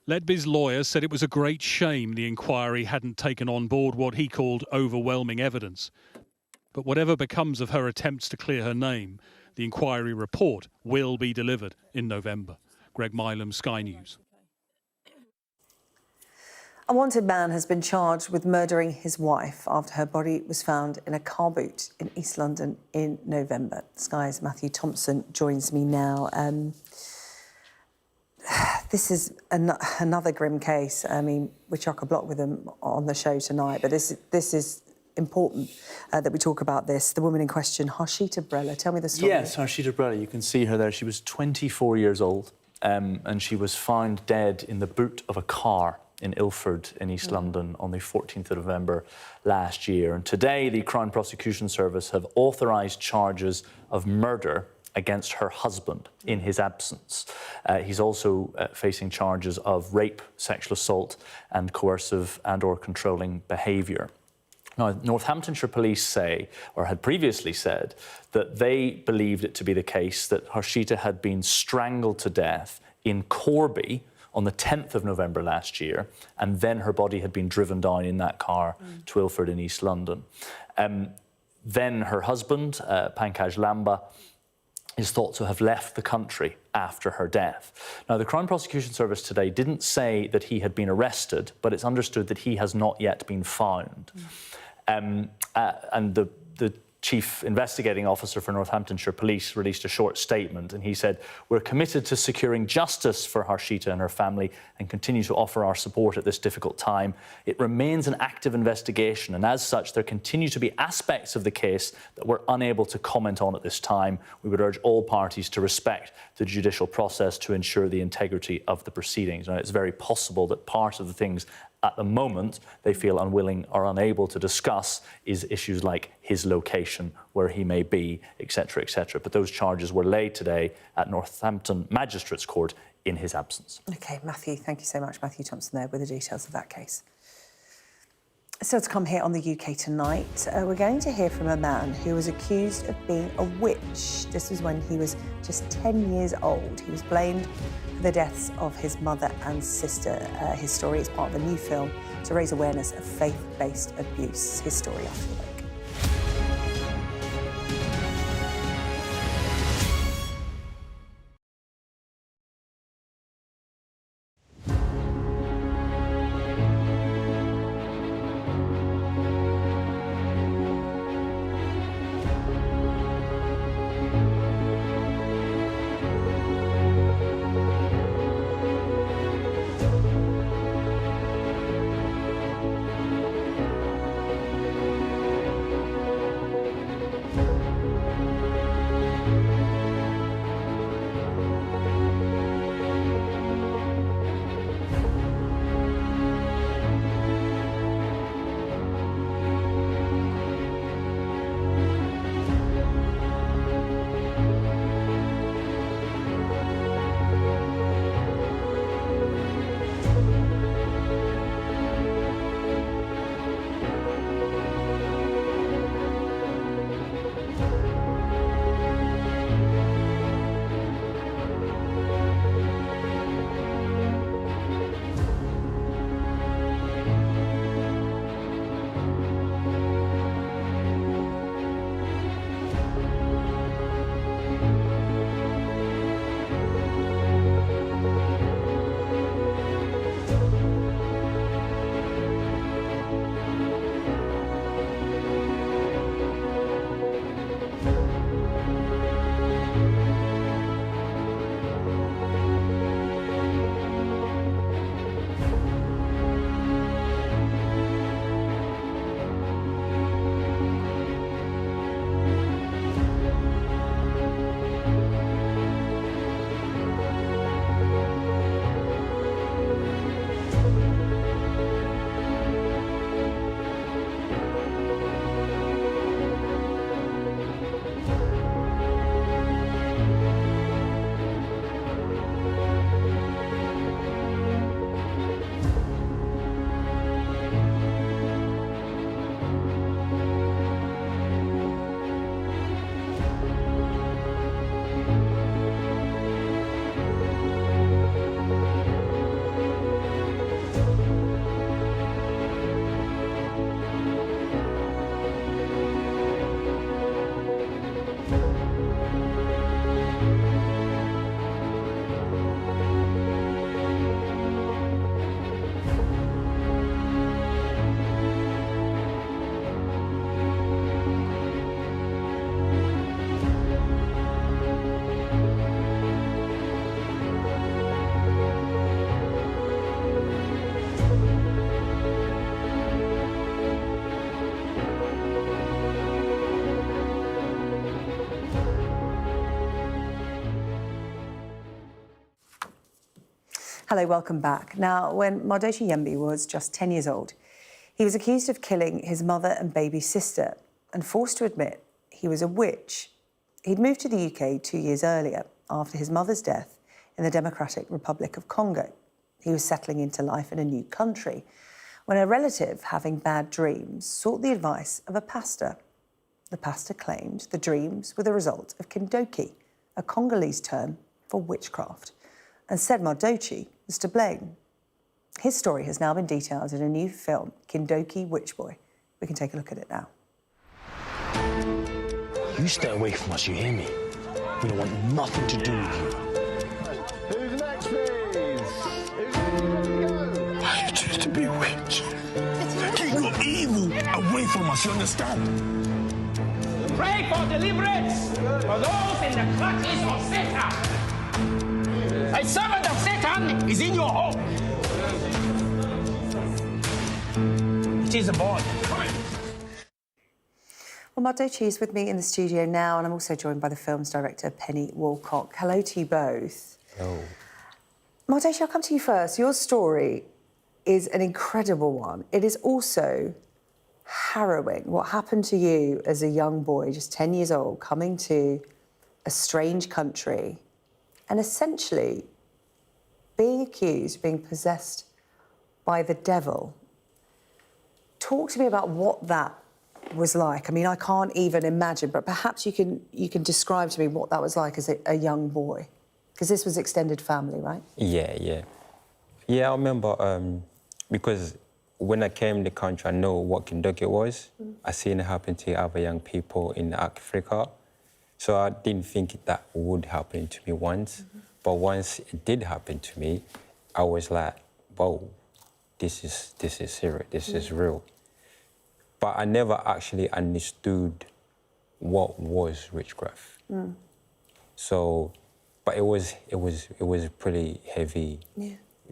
Letby's lawyer said it was a great shame the inquiry hadn't taken on board what he called overwhelming evidence. But whatever becomes of her attempts to clear her name, the inquiry report will be delivered in November. Greg Milam, Sky News. A wanted man has been charged with murdering his wife after her body was found in a car boot in East London in November. Sky's Matthew Thompson joins me now. This is another grim case. I mean, we're chock-a-block with them on the show tonight, but this is important that we talk about this. The woman in question, Harshita Brella. Tell me the story. Yes, Harshita Brella. You can see her there. She was 24 years old and she was found dead in the boot of a car in Ilford in East London on the 14th of November last year. And today, the Crown Prosecution Service have authorised charges of murder against her husband in his absence. He's also facing charges of rape, sexual assault and coercive and/or controlling behaviour. Now, Northamptonshire Police say, or had previously said, that they believed it to be the case that Harshita had been strangled to death in Corby on the 10th of November last year, and then her body had been driven down in that car to Ilford in East London. Then her husband, Pankaj Lamba, is thought to have left the country after her death. Now, the Crown Prosecution Service today didn't say that he had been arrested, but it's understood that he has not yet been found. And the Chief Investigating Officer for Northamptonshire Police released a short statement, and he said, "We're committed to securing justice for Harshita and her family and continue to offer our support at this difficult time. It remains an active investigation, and as such, there continue to be aspects of the case that we're unable to comment on at this time. We would urge all parties to respect the judicial process to ensure the integrity of the proceedings." Now, it's very possible that part of the things at the moment they feel unwilling or unable to discuss is issues like his location, where he may be, etc., etc. But those charges were laid today at Northampton Magistrates Court in his absence. OK, Matthew, thank you so much. Matthew Thompson there with the details of that case. Still to come here on the UK Tonight, we're going to hear from a man who was accused of being a witch. This was when he was just 10 years old. He was blamed for the deaths of his mother and sister. His story is part of a new film to raise awareness of faith-based abuse. His story after the break. Hello, welcome back. Now, when Mardoshi Yembe was just 10 years old, he was accused of killing his mother and baby sister and forced to admit he was a witch. He'd moved to the UK 2 years earlier after his mother's death in the Democratic Republic of Congo. He was settling into life in a new country when a relative, having bad dreams, sought the advice of a pastor. The pastor claimed the dreams were the result of kindoki, a Congolese term for witchcraft, and said Mardoshi was to blame. His story has now been detailed in a new film, Kindoki Witch Boy. We can take a look at it now. You stay away from us, you hear me? We don't want nothing to do with you. Who's next, please? Why you choose to be a witch? Keep your evil away from us, you understand? Pray for deliverance for those in the clutches of Satan. A servant of Satan is in your home. It is a boy. Well, Mardoshi is with me in the studio now, and I'm also joined by the film's director, Penny Walcock. Hello to you both. Hello. Mardoshi, I'll come to you first. Your story is an incredible one. It is also harrowing. What happened to you as a young boy, just 10 years old, coming to a strange country and essentially being accused of being possessed by the devil. Talk to me about what that was like. I mean, I can't even imagine, but perhaps you can describe to me what that was like as a young boy, because this was extended family, right? Yeah. I remember because when I came in the country, I know what kindoki was. I seen it happen to other young people in Africa, so I didn't think that would happen to me once. But once it did happen to me, I was like, whoa, this is serious. This is real. But I never actually understood what was witchcraft. So, but it was pretty heavy,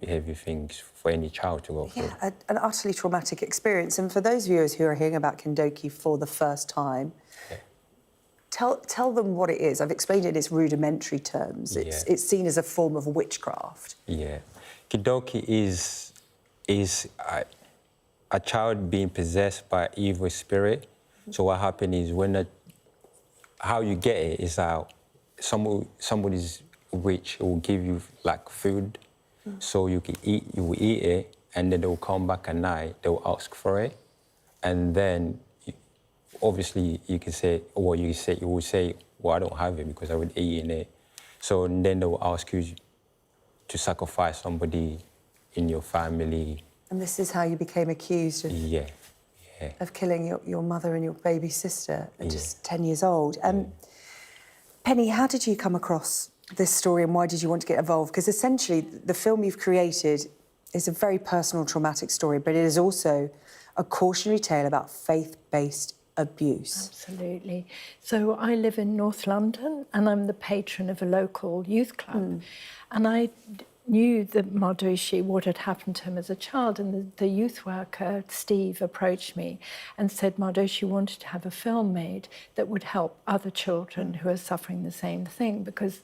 heavy things for any child to go through. Yeah, an utterly traumatic experience. And for those viewers who are hearing about kindoki for the first time, tell them what it is. I've explained it in its rudimentary terms. It's seen as a form of witchcraft. Yeah, kindoki is a child being possessed by evil spirit. So what happens is how you get it is how somebody's witch will give you like food, so you will eat it, and then they will come back at night, they will ask for it, and then obviously you will say, well, I don't have it because I would eat it. So then they will ask you to sacrifice somebody in your family. And this is how you became accused of killing your mother and your baby sister at just 10 years old. Penny, how did you come across this story and why did you want to get involved? Because essentially the film you've created is a very personal, traumatic story, but it is also a cautionary tale about faith-based abuse. Absolutely. So I live in North London and I'm the patron of a local youth club. And I knew that Mardoshi, what had happened to him as a child, and the youth worker, Steve, approached me and said Mardoshi wanted to have a film made that would help other children who are suffering the same thing, because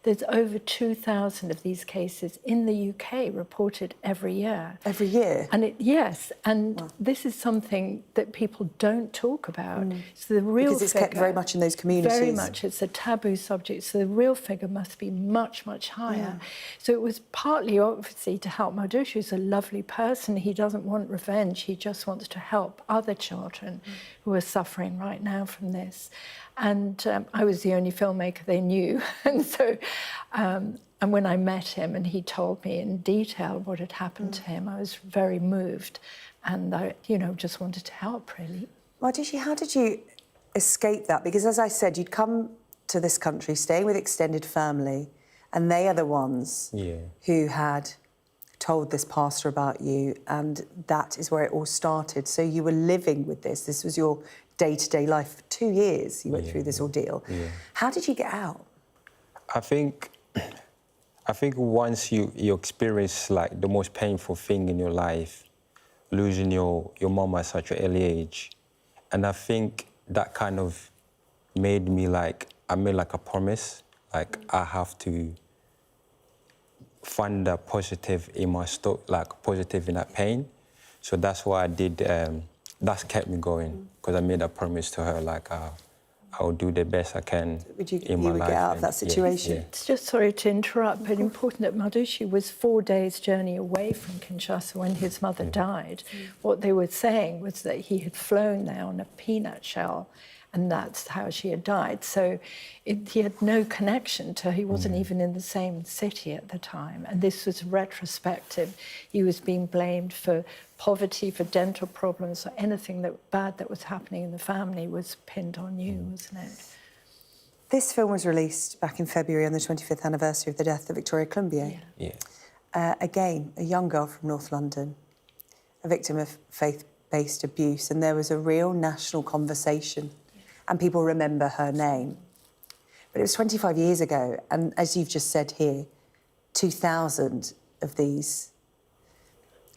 there's over 2,000 of these cases in the UK reported every year. Every year? And this is something that people don't talk about. So the real because it's kept very much in those communities. Very much. It's a taboo subject. So the real figure must be much, much higher. So it was partly, obviously, to help Mardoshi, who's a lovely person. He doesn't want revenge. He just wants to help other children who are suffering right now from this. And I was the only filmmaker they knew. And so, and when I met him and he told me in detail what had happened to him, I was very moved. And I, just wanted to help, really. Mardoshi, how did you escape that? Because as I said, you'd come to this country staying with extended family, and they are the ones who had told this pastor about you, and that is where it all started. So you were living with this. This was your day-to-day life. For 2 years you went through this ordeal. How did you get out? I think once you experience like the most painful thing in your life, losing your mom at such an early age, and I think that kind of I made like a promise, like I have to find the positive in my like positive in that pain. So that's why I did, that's kept me going, because I made a promise to her, like, I will do the best I can in my life. Get out of that situation. It's just, sorry to interrupt, but important that Madushi was 4 days' journey away from Kinshasa when his mother died. What they were saying was that he had flown there on a peanut shell, and that's how she had died. So he had no connection to her. He wasn't even in the same city at the time. And this was retrospective. He was being blamed for poverty, for dental problems, or anything bad that was happening in the family was pinned on you, wasn't it? This film was released back in February on the 25th anniversary of the death of Victoria Clumbier. Again, a young girl from North London, a victim of faith-based abuse, and there was a real national conversation, and people remember her name. But it was 25 years ago, and as you've just said here, 2,000 of these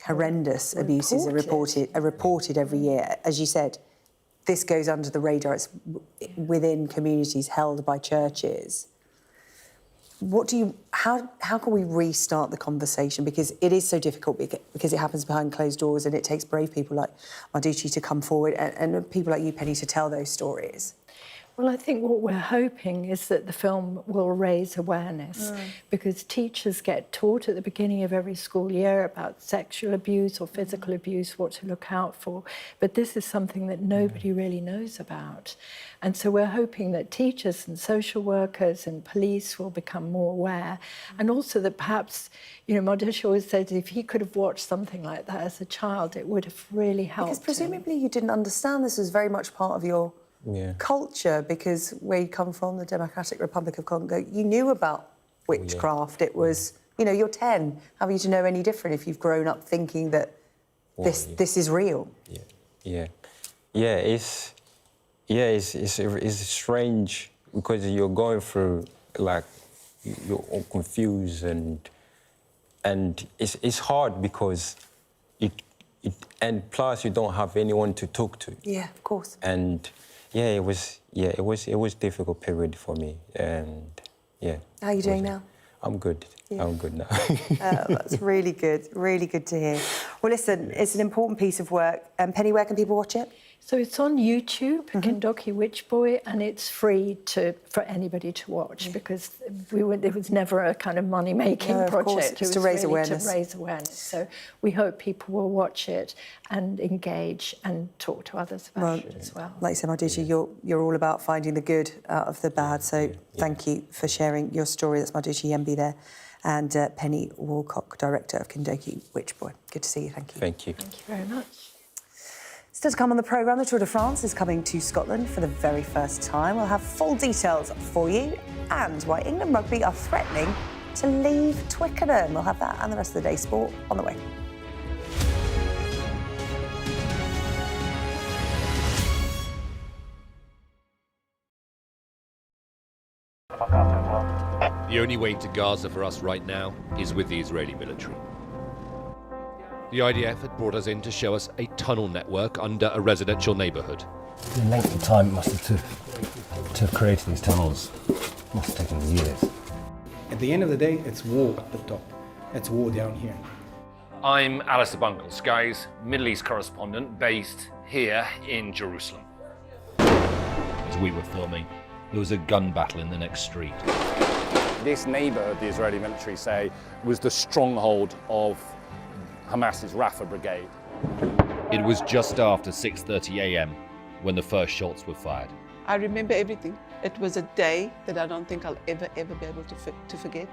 horrendous abuses are reported every year. As you said, this goes under the radar. It's within communities held by churches. How can we restart the conversation? Because it is so difficult, because it happens behind closed doors, and it takes brave people like Madushi to come forward and people like you, Penny, to tell those stories. Well, I think what we're hoping is that the film will raise awareness, because teachers get taught at the beginning of every school year about sexual abuse or physical abuse, what to look out for. But this is something that nobody really knows about. And so we're hoping that teachers and social workers and police will become more aware. And also that perhaps, you know, Madushi always said if he could have watched something like that as a child, it would have really helped. Because presumably you didn't understand this was very much part of your culture, because where you come from, the Democratic Republic of Congo, you knew about witchcraft. It was, you know, you're 10. How are you to know any different if you've grown up thinking that this is real? It's strange, because you're going through, like, you're all confused, and it's hard because and plus you don't have anyone to talk to. Yeah, of course. And it was difficult period for me, and How are you doing now? I'm good. I'm good now. That's really good to hear. Well, listen, it's an important piece of work. Penny, where can people watch it? So it's on YouTube, Kindoki Witch Boy, and it's free for anybody to watch, because it was never a kind of money-making project. Course, it was to raise really awareness. to raise awareness. So we hope people will watch it and engage and talk to others about it as well. Like you said, Madushi, you're all about finding the good out of the bad. So thank you for sharing your story. That's Madushi Yembi there, and Penny Walcock, director of Kindoki Witch Boy. Good to see you. Thank you. Thank you. Thank you very much. Still to come on the programme, the Tour de France is coming to Scotland for the very first time. We'll have full details for you, and why England Rugby are threatening to leave Twickenham. We'll have that and the rest of the day's sport on the way. The only way to Gaza for us right now is with the Israeli military. The IDF had brought us in to show us a tunnel network under a residential neighbourhood. The length of time it must have to have created these tunnels must have taken years. At the end of the day, it's war at the top. It's war down here. I'm Alistair Bunkle, Sky's Middle East correspondent based here in Jerusalem. As we were filming, there was a gun battle in the next street. This neighbourhood, the Israeli military say, was the stronghold of Hamas's Rafah brigade. It was just after 6:30 a.m. when the first shots were fired. I remember everything. It was a day that I don't think I'll ever be able to forget.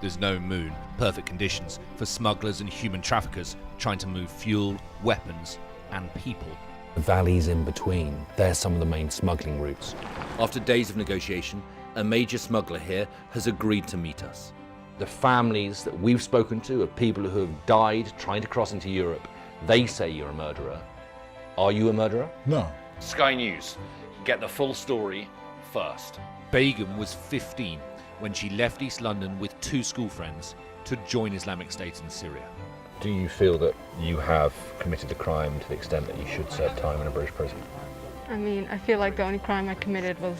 There's no moon, perfect conditions for smugglers and human traffickers trying to move fuel, weapons and people. The valleys in between, they're some of the main smuggling routes. After days of negotiation, a major smuggler here has agreed to meet us. The families that we've spoken to of people who have died trying to cross into Europe, they say you're a murderer. Are you a murderer? No. Sky News, get the full story first. Begum was 15 when she left East London with 2 school friends to join Islamic State in Syria. Do you feel that you have committed a crime to the extent that you should serve time in a British prison? I mean, I feel like the only crime I committed was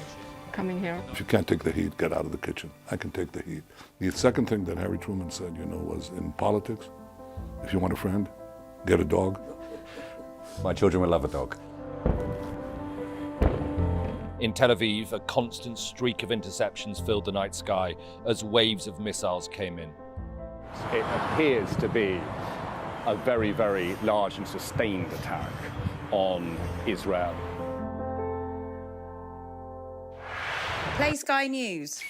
coming here. If you can't take the heat, get out of the kitchen. I can take the heat. The second thing that Harry Truman said, you know, was in politics, if you want a friend, get a dog. My children will love a dog. In Tel Aviv, a constant streak of interceptions filled the night sky as waves of missiles came in. It appears to be a very, very large and sustained attack on Israel. Play Sky News.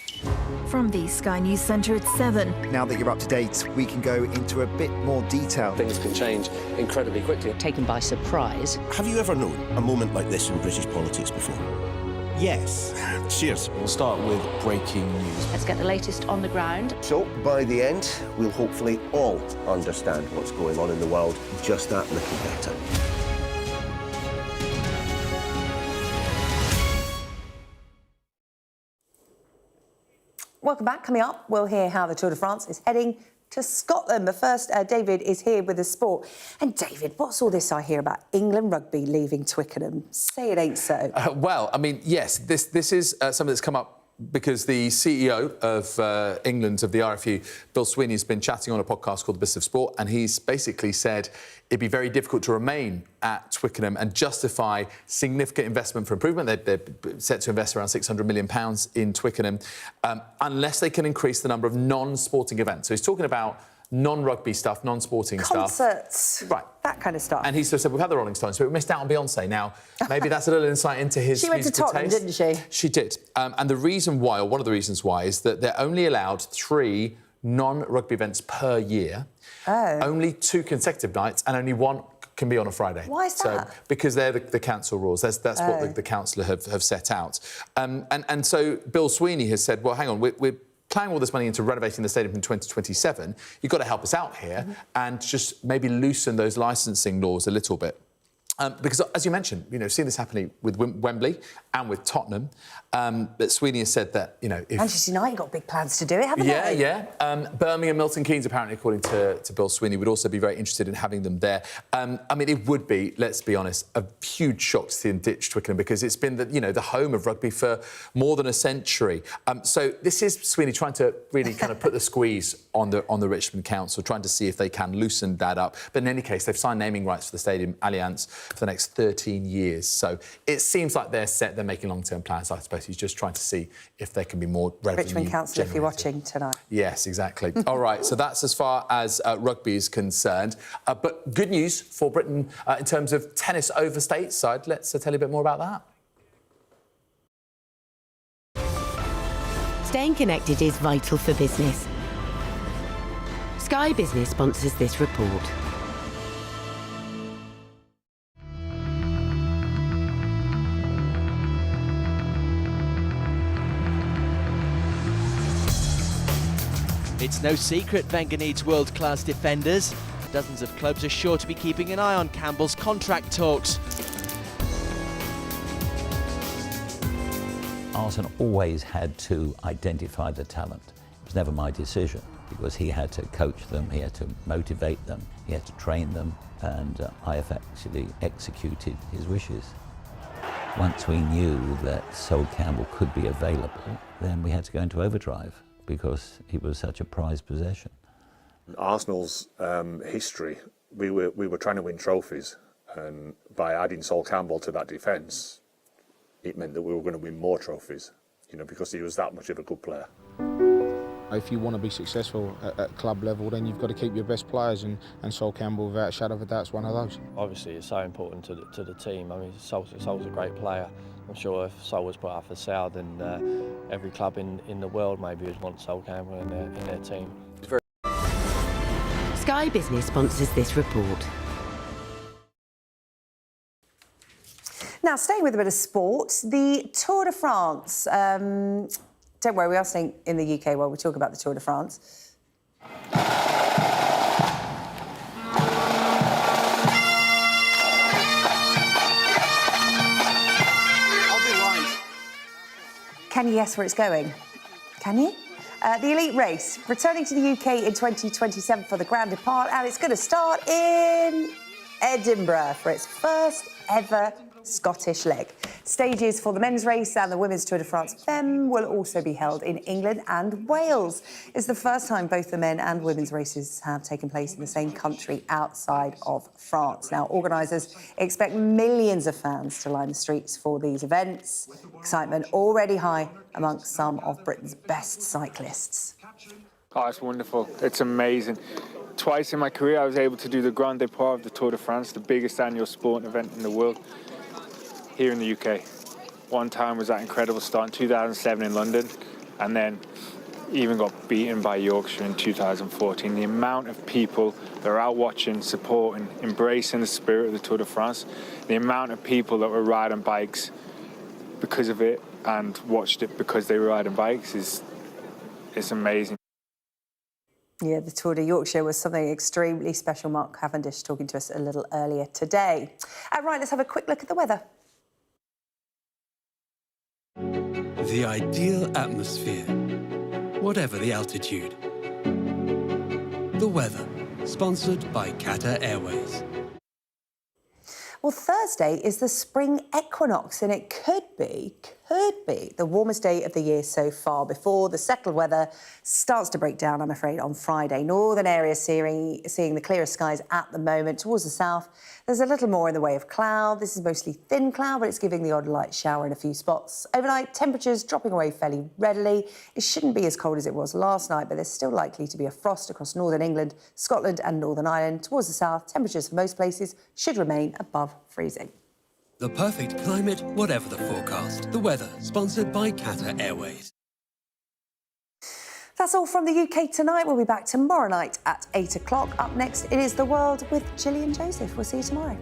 From the Sky News Centre at 7. Now that you're up to date, we can go into a bit more detail. Things can change incredibly quickly. Taken by surprise. Have you ever known a moment like this in British politics before? Yes. Cheers. We'll start with breaking news. Let's get the latest on the ground. So, by the end, we'll hopefully all understand what's going on in the world just that little better. Welcome back. Coming up, we'll hear how the Tour de France is heading to Scotland. But first, David is here with the sport. And David, what's all this I hear about England rugby leaving Twickenham? Say it ain't so. Well, I mean, yes, this is something that's come up because the CEO of England, of the RFU, Bill Sweeney, has been chatting on a podcast called The Business of Sport, and he's basically said it'd be very difficult to remain at Twickenham and justify significant investment for improvement. They're set to invest around £600 million in Twickenham unless they can increase the number of non-sporting events. So he's talking about non-rugby stuff, non-sporting stuff. Concerts. Right. That kind of stuff. And he sort of said, we've had the Rolling Stones, but we missed out on Beyonce. Now, maybe that's a little insight into his She went to Tottenham, taste. didn't she? She did. And the reason why, or one of the reasons why, is that they're only allowed 3 non-rugby events per year. Oh. Only 2 consecutive nights, and only 1 can be on a Friday. Why is that? So, because they're the council rules. That's what the council have set out. And so Bill Sweeney has said, well, hang on, we're plowing all this money into renovating the stadium in 2027, you've got to help us out here and just maybe loosen those licensing laws a little bit. Because, as you mentioned, you know, seeing this happening with Wembley and with Tottenham, but Sweeney has said that, you know... Manchester United got big plans to do it, haven't they? Yeah. Birmingham, Milton Keynes, apparently, according to Bill Sweeney, would also be very interested in having them there. I mean, it would be, let's be honest, a huge shock to see them ditch Twickenham because it's been, the home of rugby for more than a century. So this is Sweeney trying to really kind of put the squeeze on the Richmond Council, trying to see if they can loosen that up. But in any case, they've signed naming rights for the stadium, Allianz, for the next 13 years. So it seems like they're set, they're making long-term plans. I suppose he's just trying to see if they can be more revenue Richmond Council, if you're watching tonight. Yes, exactly. All right, so that's as far as rugby is concerned. But good news for Britain in terms of tennis over stateside. Let's tell you a bit more about that. Staying connected is vital for business. Sky Business sponsors this report. It's no secret Wenger needs world-class defenders. Dozens of clubs are sure to be keeping an eye on Campbell's contract talks. Arsene always had to identify the talent. It was never my decision because he had to coach them, he had to motivate them, he had to train them, and I have actually executed his wishes. Once we knew that Sol Campbell could be available, then we had to go into overdrive because he was such a prized possession. Arsenal's history, we were trying to win trophies, and by adding Sol Campbell to that defence, it meant that we were going to win more trophies, because he was that much of a good player. If you want to be successful at club level, then you've got to keep your best players, and Sol Campbell, without a shadow of a doubt, is one of those. Obviously, it's so important to the team. I mean, Sol's a great player. I'm sure if Sol was put up for sale, then every club in the world maybe would want Sol Campbell in their team. Sky Business sponsors this report. Now, staying with a bit of sport, the Tour de France. Don't worry, we are staying in the UK while we talk about the Tour de France. Can you guess where it's going? Can you? The elite race, returning to the UK in 2027 for the Grand Depart, and it's going to start in Edinburgh for its first ever Scottish leg. Stages for the men's race and the women's Tour de France Femme will also be held in England and Wales. It's the first time both the men and women's races have taken place in the same country outside of France. Now, organisers expect millions of fans to line the streets for these events. Excitement already high amongst some of Britain's best cyclists. Oh, it's wonderful. It's amazing. Twice in my career I was able to do the Grand Départ of the Tour de France, the biggest annual sporting event in the world, here in the UK. One time was that incredible start in 2007 in London, and then even got beaten by Yorkshire in 2014. The amount of people that are out watching, supporting, embracing the spirit of the Tour de France, the amount of people that were riding bikes because of it and watched it because they were riding bikes it's amazing. Yeah, the Tour de Yorkshire was something extremely special. Mark Cavendish talking to us a little earlier today. Right, let's have a quick look at the weather. The ideal atmosphere, whatever the altitude. The weather, sponsored by Qatar Airways. Well, Thursday is the spring equinox, and it could be the warmest day of the year so far before the settled weather starts to break down, I'm afraid, on Friday. Northern areas seeing the clearest skies at the moment. Towards the south, there's a little more in the way of cloud. This is mostly thin cloud, but it's giving the odd light shower in a few spots. Overnight, temperatures dropping away fairly readily. It shouldn't be as cold as it was last night, but there's still likely to be a frost across northern England, Scotland and Northern Ireland. Towards the south, temperatures for most places should remain above freezing. The perfect climate, whatever the forecast. The weather, sponsored by Qatar Airways. That's all from the UK tonight. We'll be back tomorrow night at 8 o'clock. Up next, it is The World with Gillian Joseph. We'll see you tomorrow.